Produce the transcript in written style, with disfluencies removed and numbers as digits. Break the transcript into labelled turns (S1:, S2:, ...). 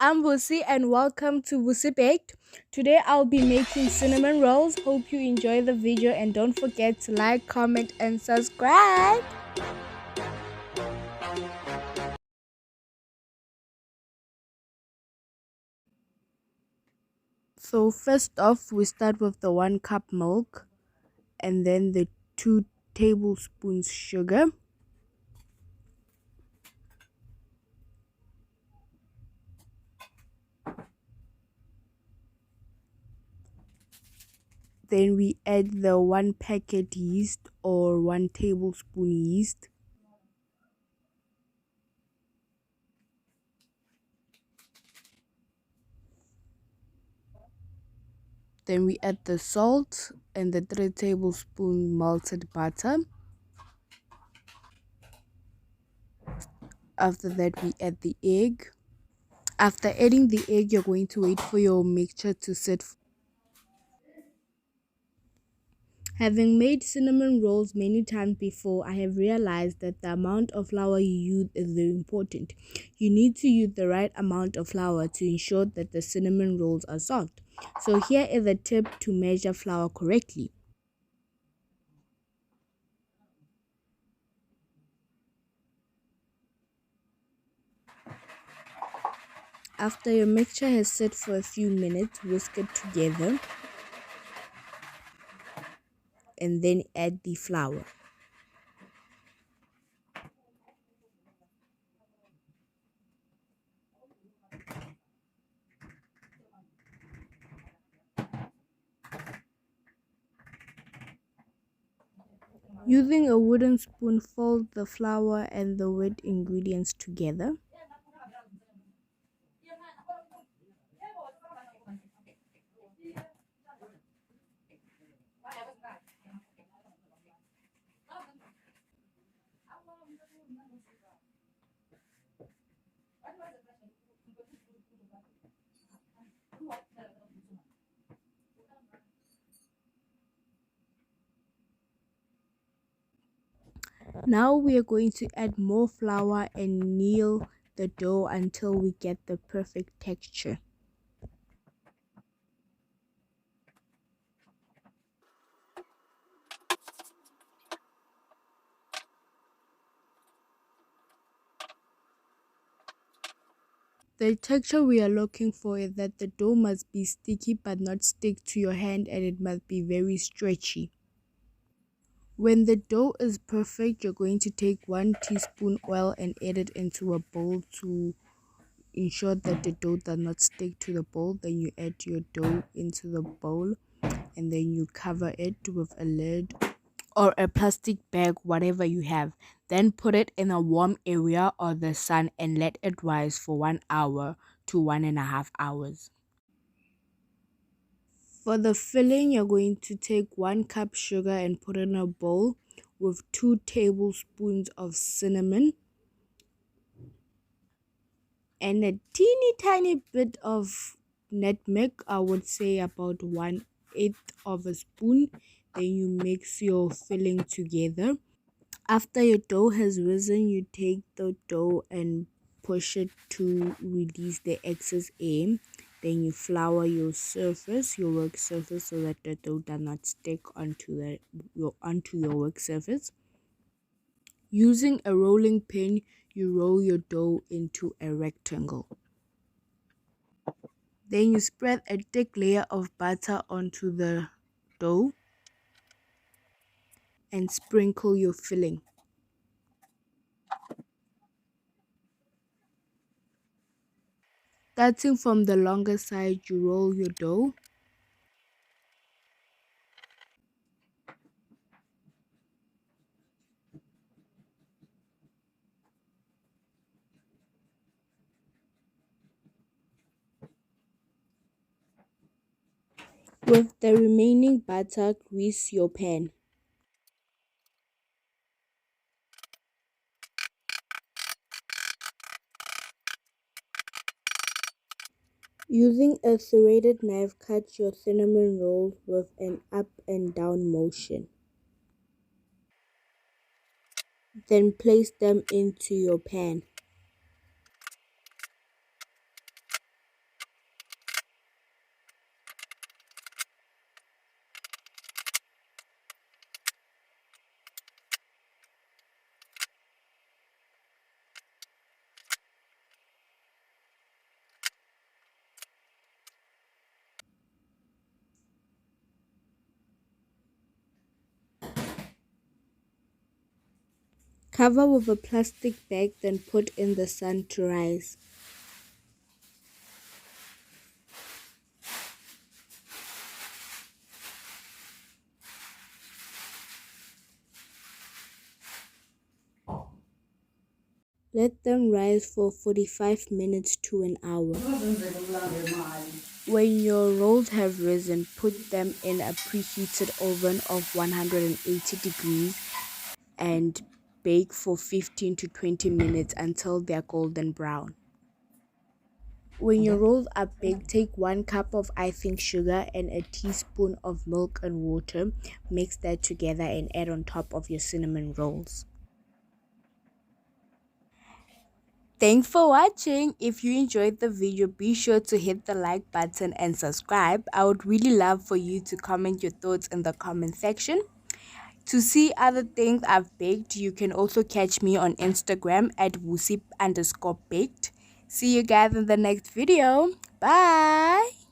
S1: I'm Busi and welcome to Busi Baked. Today I'll be making cinnamon rolls. Hope you enjoy the video and don't forget to like, comment and subscribe. So first off we start with the 1 cup milk and then the 2 tablespoons sugar. Then we add the 1 packet yeast or 1 tablespoon yeast. Then we add the salt and the 3 tablespoon melted butter. After that we add the egg. After adding the egg, you're going to wait for your mixture to set. Having made cinnamon rolls many times before, I have realized that the amount of flour you use is very important. You need to use the right amount of flour to ensure that the cinnamon rolls are soft. So here is a tip to measure flour correctly. After your mixture has set for a few minutes, whisk it together and then add the flour. Using a wooden spoon, fold the flour and the wet ingredients together. Now we are going to add more flour and knead the dough until we get the perfect texture. The texture we are looking for is that the dough must be sticky but not stick to your hand, and it must be very stretchy. When the dough is perfect, you're going to take 1 teaspoon oil and add it into a bowl to ensure that the dough does not stick to the bowl. Then you add your dough into the bowl and then you cover it with a lid or a plastic bag, whatever you have. Then put it in a warm area or the sun and let it rise for 1 hour to 1.5 hours. For the filling, you're going to take 1 cup sugar and put in a bowl with 2 tablespoons of cinnamon and a teeny tiny bit of nutmeg. I would say about 1/8 of a spoon. Then you mix your filling together. After your dough has risen, you take the dough and push it to release the excess air. Then you flour your surface, your work surface, so that the dough does not stick onto your work surface. Using a rolling pin, you roll your dough into a rectangle. Then you spread a thick layer of butter onto the dough and sprinkle your filling. Starting from the longer side, you roll your dough. With the remaining butter, grease your pan. Using a serrated knife, cut your cinnamon rolls with an up and down motion. Then place them into your pan. Cover with a plastic bag, then put in the sun to rise. Let them rise for 45 minutes to an hour. When your rolls have risen, put them in a preheated oven of 180 degrees and bake for 15 to 20 minutes until they are golden brown. When your rolls are baked, take 1 cup of icing sugar and a teaspoon of milk and water. Mix that together and add on top of your cinnamon rolls. Thanks for watching. If you enjoyed the video, be sure to hit the like button and subscribe. I would really love for you to comment your thoughts in the comment section. To see other things I've baked, you can also catch me on Instagram at wusi_baked. See you guys in the next video. Bye.